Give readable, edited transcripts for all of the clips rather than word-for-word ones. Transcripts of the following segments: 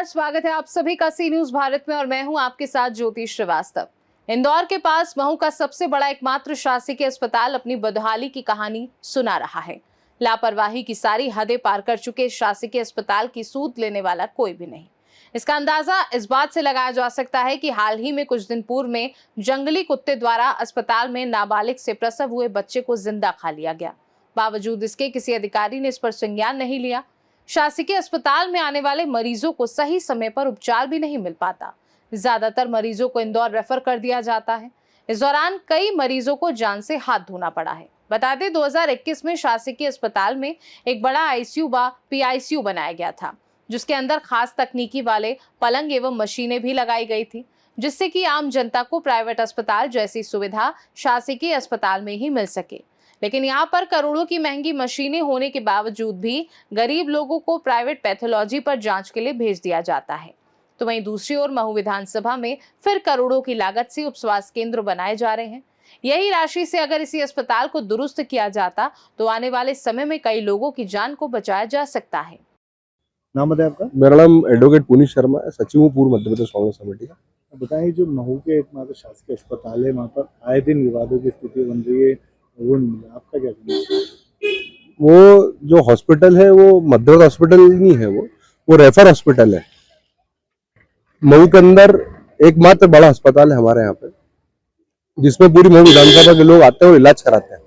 स्वागत है आप सभी का सी न्यूज भारत में और मैं हूं आपके साथ ज्योति श्रीवास्तव। इंदौर के पास महू का सबसे बड़ा एकमात्र शासकीय अस्पताल अपनी बदहाली की कहानी सुना रहा है। लापरवाही की सारी हदें पार कर चुके शासकीय अस्पताल की सूद लेने वाला कोई भी नहीं। इसका अंदाजा इस बात से लगाया जा सकता है कि हाल ही में कुछ दिन पूर्व में जंगली कुत्ते द्वारा अस्पताल में नाबालिग से प्रसव हुए बच्चे को जिंदा खा लिया गया। बावजूद इसके किसी अधिकारी ने इस पर संज्ञान नहीं लिया। शासकीय अस्पताल में आने वाले मरीजों को सही समय पर उपचार भी नहीं मिल पाता। ज्यादातर मरीजों को इंदौर रेफर कर दिया जाता है। इस दौरान कई मरीजों को जान से हाथ धोना पड़ा है। बता दें 2021 में शासकीय अस्पताल में एक बड़ा आईसीयू व पीआईसीयू बनाया गया था, जिसके अंदर खास तकनीकी वाले पलंग एवं मशीनें भी लगाई गई थी, जिससे कि आम जनता को प्राइवेट अस्पताल जैसी सुविधा शासकीय अस्पताल में ही मिल सके। लेकिन यहाँ पर करोड़ों की महंगी मशीनें होने के बावजूद भी गरीब लोगों को प्राइवेट पैथोलॉजी पर जांच के लिए भेज दिया जाता है। तो वहीं दूसरी ओर महू विधानसभा में फिर करोड़ों की लागत से उप स्वास्थ्य केंद्र बनाए जा रहे हैं। यही राशि से अगर इसी अस्पताल को दुरुस्त किया जाता तो आने वाले समय में कई लोगों की जान को बचाया जा सकता है। नाम बताए आपका? मेरा नाम एडवोकेट पुनीत शर्मा है, सचिव हूँ पूर्व मध्य प्रदेश कांग्रेस कमेटी का। बताएं, जो महू के एकमात्र शासकीय अस्पताल है, वहाँ पर आए दिन विवादों की स्थिति बन रही है, वो नहीं मिला, आपका क्या कहना है? वो जो हॉस्पिटल है वो मध्य प्रदेश हॉस्पिटल नहीं है, वो रेफर हॉस्पिटल है। महू के अंदर एकमात्र बड़ा अस्पताल है हमारे यहाँ पे, जिसमें पूरी महू विधानसभा के लोग आते हैं और इलाज कराते हैं।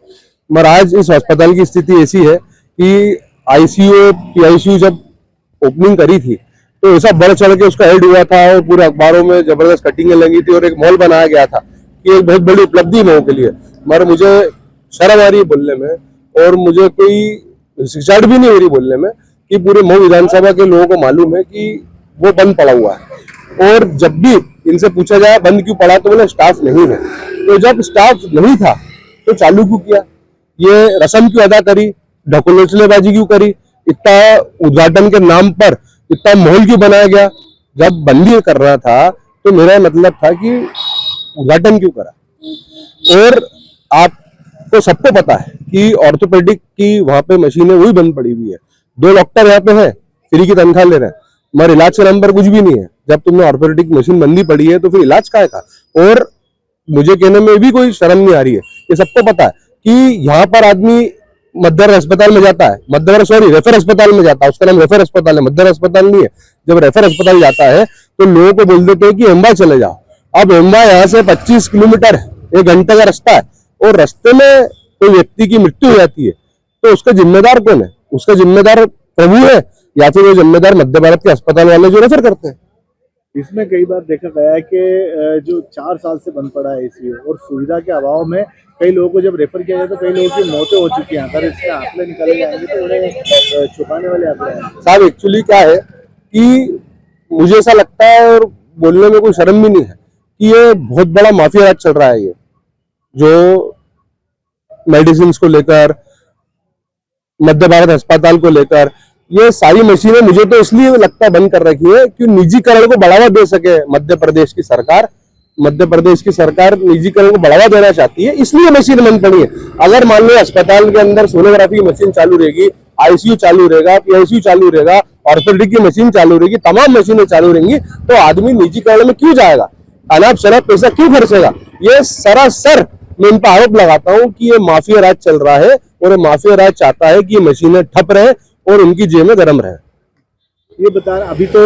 मगर आज इस अस्पताल की स्थिति ऐसी है कि आईसीयू पीआईसीयू जब ओपनिंग करी थी तो ऐसा बढ़ चढ़ के उसका ऐड हुआ था और पूरे अखबारों में जबरदस्त कटिंगे लगी थी और एक मॉल बनाया गया था कि एक बहुत बड़ी उपलब्धि महू के लिए। मगर मुझे शर्म आ रही है बोलने में और मुझे कोई हिचकिचाहट भी नहीं हो रही बोलने में कि पूरे महू विधानसभा के लोगों को मालूम है कि वो बंद पड़ा हुआ है। और जब भी इनसे पूछा जाए बंद क्यों पड़ा तो बोले स्टाफ नहीं है। तो जब स्टाफ नहीं था तो चालू क्यों किया, ये रस्म क्यों अदा करी, ढकोलचलेबाजी क्यों करी, इतना उद्घाटन के नाम पर इतना माहौल क्यों बनाया गया। जब बंदी कर रहा था तो मेरा मतलब था कि उद्घाटन क्यों करा। और आपको सबको पता है कि ऑर्थोपेडिक की वहां पे मशीनें वही बंद पड़ी हुई है। 2 डॉक्टर यहाँ पे हैं, फ्री की तनख्वाह ले रहे हैं, मगर इलाज के नाम पर कुछ भी नहीं है। जब तुमने ऑर्थोपेडिक मशीन बंदी पड़ी है तो फिर इलाज क्या था। और मुझे कहने में भी कोई शर्म नहीं आ रही है, ये सबको पता है कि यहाँ पर आदमी मध्य अस्पताल में जाता है, रेफर अस्पताल में जाता है, उसका नाम रेफर अस्पताल है, मध्य अस्पताल नहीं है। जब रेफर अस्पताल जाता है तो लोगों को बोल देते हैं कि एम्बा चले जाओ। अब एम्बा यहाँ से 25 किलोमीटर है, 1 घंटे का रास्ता है, और रास्ते में कोई व्यक्ति की मृत्यु हो जाती है तो उसका जिम्मेदार कौन है? उसका जिम्मेदार प्रभु है या फिर वो जिम्मेदार मध्य भारत के अस्पताल वाले जो रेफर करते हैं। इसमें कई बार देखा गया है कि जो 4 साल से बंद पड़ा है आईसीयू और सुविधा के अभाव में कई लोगों को जब रेफर किया जाए तो कई लोगों की मौतें हो चुकी हैं। अगर इसके आंकड़े निकाले जाएंगे तो उन्हें छुपाने वाले आंकड़े हैं। साहब एक्चुअली क्या है कि मुझे ऐसा लगता है और बोलने में कोई शर्म भी नहीं है कि ये बहुत बड़ा माफिया राज चल रहा है। ये जो मेडिसिन को लेकर, मध्य भारत अस्पताल को लेकर, ये सारी मशीनें मुझे तो इसलिए लगता है बंद कर रखी है कि निजीकरण को बढ़ावा दे सके। मध्य प्रदेश की सरकार निजीकरण को बढ़ावा देना चाहती है, इसलिए मशीन बंद पड़ी है। अगर मान लो अस्पताल के अंदर सोनोग्राफी की मशीन चालू रहेगी, आईसीयू चालू रहेगा, पीआईसीयू चालू रहेगा, ऑर्थोपेडिक की मशीन चालू रहेगी, तमाम मशीनें चालू रहेंगी, तो आदमी निजीकरण में क्यों जाएगा, अनाप शनाप पैसा क्यों खर्चेगा। ये सरासर मैं इन पर आरोप लगाता हूं कि ये माफिया राज चल रहा है और ये माफिया राज चाहता है कि ये मशीनें ठप रहे और उनकी जेब में गर्म रहे। ये बता रहे, अभी तो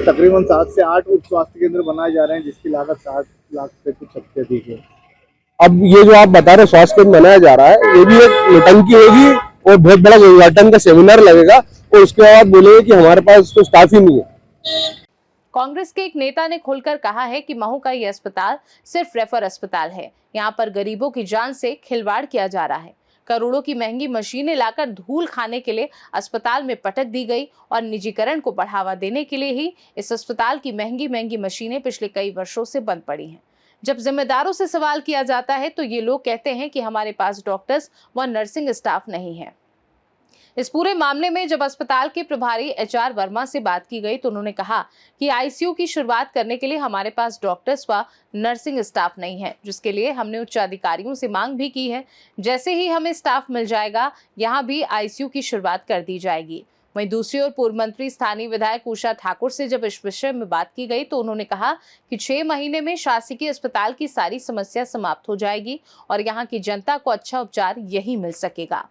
तकरीबन 7 से 8 उप स्वास्थ्य केंद्र बनाए जा रहे हैं जिसकी लागत 60 लाख से कुछ अधिक है। अब ये जो आप बता रहे स्वास्थ्य केंद्र बनाया जा रहा है, ये भी एक नौटंकी होगी और बहुत बड़ा उद्घाटन का सेमिनार लगेगा और उसके बाद बोलेंगे कि हमारे पास तो स्टाफ ही नहीं है। कांग्रेस के एक नेता ने खुलकर कहा है कि महू का ये अस्पताल सिर्फ रेफर अस्पताल है। यहाँ पर गरीबों की जान से खिलवाड़ किया जा रहा है। करोड़ों की महंगी मशीनें लाकर धूल खाने के लिए अस्पताल में पटक दी गई और निजीकरण को बढ़ावा देने के लिए ही इस अस्पताल की महंगी मशीनें पिछले कई वर्षों से बंद पड़ी हैं। जब जिम्मेदारों से सवाल किया जाता है तो ये लोग कहते हैं कि हमारे पास डॉक्टर्स व नर्सिंग स्टाफ नहीं है। इस पूरे मामले में जब अस्पताल के प्रभारी एचआर वर्मा से बात की गई तो उन्होंने कहा कि आईसीयू की शुरुआत करने के लिए हमारे पास डॉक्टर्स व नर्सिंग स्टाफ नहीं है, जिसके लिए हमने उच्च अधिकारियों से मांग भी की है। जैसे ही हमें स्टाफ मिल जाएगा, यहाँ भी आईसीयू की शुरुआत कर दी जाएगी। वहीं दूसरी ओर पूर्व मंत्री स्थानीय विधायक उषा ठाकुर से जब इस विषय में बात की गई तो उन्होंने कहा कि 6 महीने में शासकीय अस्पताल की सारी समस्या समाप्त हो जाएगी और यहाँ की जनता को अच्छा उपचार यही मिल सकेगा।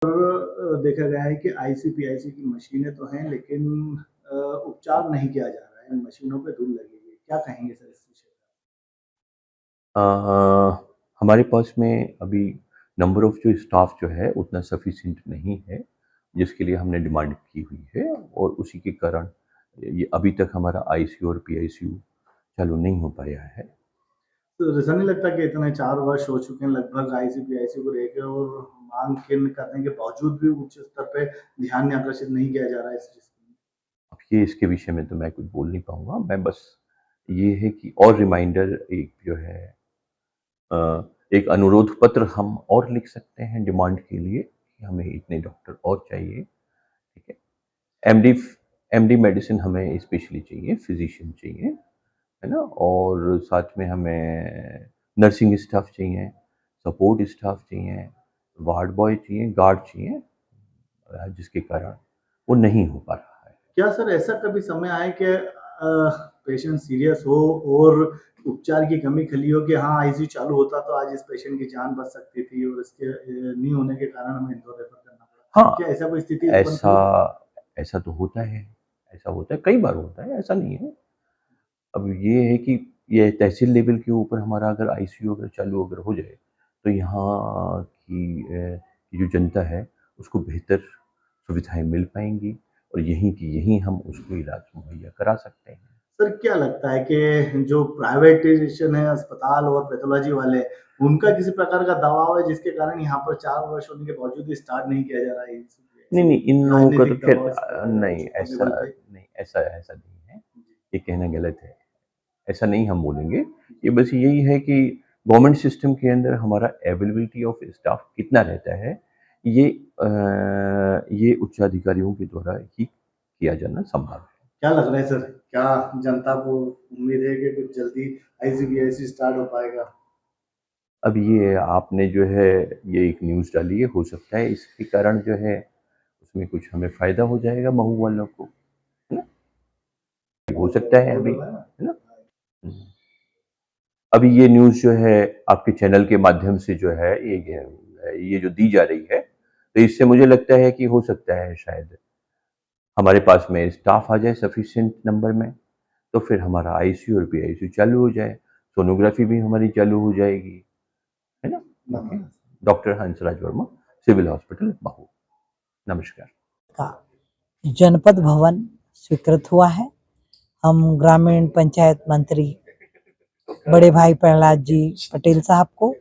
देखा गया है कि आईसीपीआईसी की मशीनें तो हैं, लेकिन उपचार नहीं किया जा रहा है, इन मशीनों पे धूल लगी हुई है। क्या कहेंगे सर इस विषय अ, हमारे पास में अभी नंबर ऑफ जो स्टाफ जो है उतना सफिशिएंट नहीं है, जिसके लिए हमने डिमांड की हुई है और उसी के कारण ये अभी तक हमारा आईसीयू और पीआईसीयू चालू नहीं हो पाया है। तो ऐसा नहीं लगता कि इतने 4 वर्ष हो चुके हैं लगभग आईसीपीआईसी को लेके और मांग करने के बावजूद भी उच्च स्तर पे ध्यान आकर्षित नहीं किया जा रहा है इस चीज में? अब ये इसके विषय में तो मैं कुछ बोल नहीं पाऊँगा। मैं बस ये है कि और रिमाइंडर एक जो है एक अनुरोध पत्र हम और लिख सकते हैं डिमांड के लिए कि हमें इतने डॉक्टर और चाहिए, ठीक है। एमडी मेडिसिन हमें स्पेशली चाहिए, फिजिशियन चाहिए, है ना, और साथ में हमें नर्सिंग स्टाफ चाहिए, सपोर्ट स्टाफ चाहिए, वार्ड बॉय चाहिए, गार्ड चाहिए, जिसके कारण वो नहीं हो पा रहा है। क्या सर ऐसा कभी समय आए कि पेशेंट सीरियस हो और उपचार की कमी खली हो कि हाँ आईसीयू चालू होता तो आज इस पेशेंट की जान बच सकती थी और इसके नहीं होने के कारण हमें इंदौर रेफर करना पड़ा? हाँ, क्या ऐसा कोई स्थिति उत्पन्न हुई? ऐसा तो होता है, ऐसा होता है, कई बार होता है, ऐसा नहीं है। अब ये है कि ये तहसील लेवल के ऊपर हमारा अगर आईसीयू अगर चालू अगर हो जाए, तो यहाँ की जो जनता है उसको बेहतर सुविधाएँ मिल पाएँगी और यहीं की यहीं हम उसको इलाज मुहैया करा सकते हैं। सर क्या लगता है कि जो प्राइवेटाइजेशन है अस्पताल और पैथोलॉजी वाले, उनका किसी प्रकार का दबाव है जिसके कारण यहाँ पर 4 वर्ष होने के बावजूद भी स्टार्ट नहीं किया जा रहा है? नहीं, इन लोगों का तो राजनीतिक खैर दबाव इस पर नहीं अपने ऐसा बल पे? नहीं ऐसा नहीं है, ये कहना गलत है। ऐसा नहीं हम बोलेंगे, ये बस यही है कि गवर्नमेंट सिस्टम के अंदर हमारा अवेलेबिलिटी ऑफ स्टाफ कितना रहता है, ये उच्चाधिकारियों के द्वारा ही किया जाना संभव है। क्या लग रहा है सर, क्या जनता को उम्मीद है कि कुछ जल्दी आईसीपीआईसी स्टार्ट हो पाएगा? अब ये आपने जो है ये एक न्यूज़ डाली है, हो सकता है इसके कारण जो है उसमें कुछ हमें फ़ायदा हो जाएगा महू वालों को, है ना? हो सकता है अभी, है ना? अभी ये न्यूज़ जो है आपके चैनल के माध्यम से जो है ये जो दी जा रही है, तो इससे मुझे लगता है कि हो सकता है शायद हमारे पास में स्टाफ आ जाए सफिशिएंट नंबर में, तो फिर हमारा आईसीयू और पीआईसीयू चालू हो जाए, सोनोग्राफी भी हमारी चालू हो जाएगी, है ना? Okay. Doctor Hansraj Verma, civil hospital Mhow. नमस्कार। का जनपद भवन स्वीकृत हुआ है। हम ग्रामीण पंचायत मंत्री बड़े भाई प्रहलाद जी पटेल साहब को,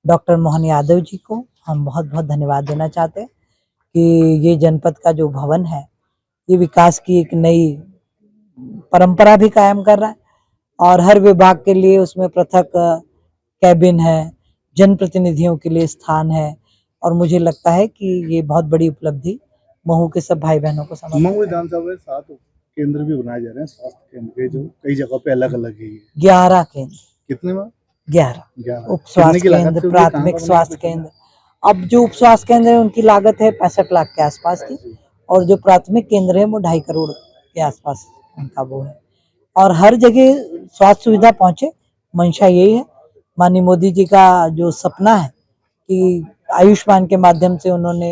डॉक्टर मोहन यादव जी को हम बहुत बहुत धन्यवाद देना चाहते हैं कि ये जनपद का जो भवन है ये विकास की एक नई परंपरा भी कायम कर रहा है और हर विभाग के लिए उसमें पृथक कैबिन है, जनप्रतिनिधियों के लिए स्थान है और मुझे लगता है कि ये बहुत बड़ी उपलब्धि महू के सब भाई बहनों को समझ महू विधानसभा में 7 केंद्र भी बनाए जा रहे हैं स्वास्थ्य केंद्र के, जो कई जगह पे अलग अलग है। 11 केंद्र, कितने में? 11 उप स्वास्थ्य केंद्र, प्राथमिक स्वास्थ्य केंद्र। अब जो उप स्वास्थ्य केंद्र है उनकी लागत है 65 लाख के आसपास की और जो प्राथमिक केंद्र है वो 2.5 करोड़ के आसपास उनका वो है और हर जगह स्वास्थ्य सुविधा पहुंचे, मंशा यही है। माननीय मोदी जी का जो सपना है कि आयुष्मान के माध्यम से उन्होंने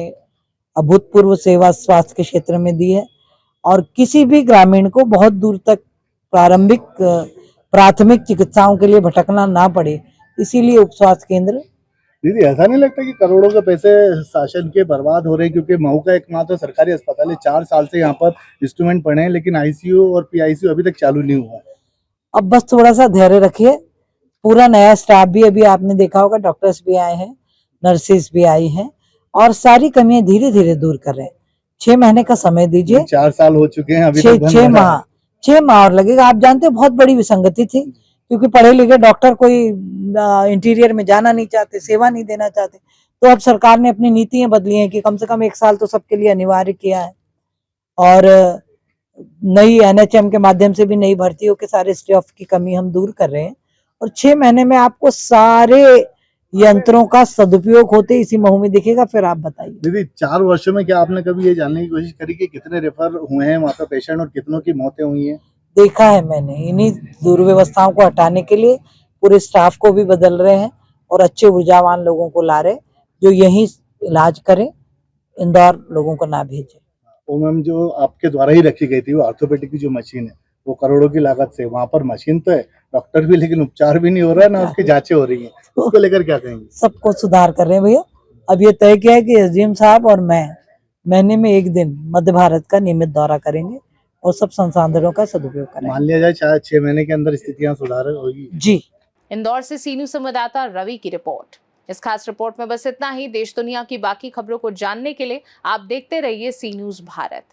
अभूतपूर्व सेवा स्वास्थ्य के क्षेत्र में दी है और किसी भी ग्रामीण को बहुत दूर तक प्राथमिक चिकित्साओं के लिए भटकना ना पड़े, इसीलिए उप स्वास्थ्य केंद्र। दीदी ऐसा नहीं लगता कि करोड़ों के पैसे शासन के बर्बाद हो रहे हैं, क्योंकि महू का एकमात्र सरकारी अस्पताल है, 4 साल से यहाँ पर इंस्ट्रूमेंट पड़े हैं लेकिन आईसीयू और पीआईसीयू अभी तक चालू नहीं हुआ है। अब बस थोड़ा सा धैर्य रखिए, पूरा नया स्टाफ भी अभी आपने देखा होगा, डॉक्टर्स भी आए हैं, नर्सेस भी आई हैं और सारी कमियां धीरे धीरे दूर कर रहे हैं। 6 महीने का समय दीजिए। 4 साल हो चुके हैं अभी 6 माह और लगेगा। आप जानते हो बहुत बड़ी विसंगति थी क्योंकि पढ़े लिखे डॉक्टर कोई इंटीरियर में जाना नहीं चाहते, सेवा नहीं देना चाहते, तो अब सरकार ने अपनी नीतियां बदली हैं कि कम से कम 1 साल तो सबके लिए अनिवार्य किया है और नई एनएचएम के माध्यम से भी नई भर्तियों के सारे स्टाफ की कमी हम दूर कर रहे हैं और 6 महीने में आपको सारे यंत्रों का सदुपयोग होते इसी महू में दिखेगा। फिर आप बताइए। दीदी 4 वर्षों में क्या आपने कभी ये जानने की कोशिश करी कि कितने रेफर हुए हैं वहाँ पे पेशेंट और कितनों की मौतें हुई हैं? देखा है मैंने, इन्हीं दुर्व्यवस्थाओं को हटाने के लिए पूरे स्टाफ को भी बदल रहे हैं और अच्छे ऊर्जावान लोगों को ला रहे जो यहीं इलाज करें, इंदौर लोगों को ना भेजे। वो मैम जो आपके द्वारा ही रखी गई थी वो ऑर्थोपेडिक की जो मशीन है वो करोड़ों की लागत से, वहाँ पर मशीन तो है, डॉक्टर भी, लेकिन उपचार भी नहीं हो रहा है ना उसकी जांचें हो रही हैं, उसको लेकर क्या कहेंगे? सबको सुधार कर रहे हैं भैया। अब ये तय किया है कि एसडीएम साहब और मैं महीने में 1 दिन मध्य भारत का नियमित दौरा करेंगे और सब संसाधनों का सदुपयोग मान करेंगे। लिया जाए शायद 6 महीने के अंदर स्थितियां सुधार होगी। जी। इंदौर से सी न्यूज संवाददाता रवि की रिपोर्ट। इस खास रिपोर्ट में बस इतना ही। देश दुनिया की बाकी खबरों को जानने के लिए आप देखते रहिए सी न्यूज भारत।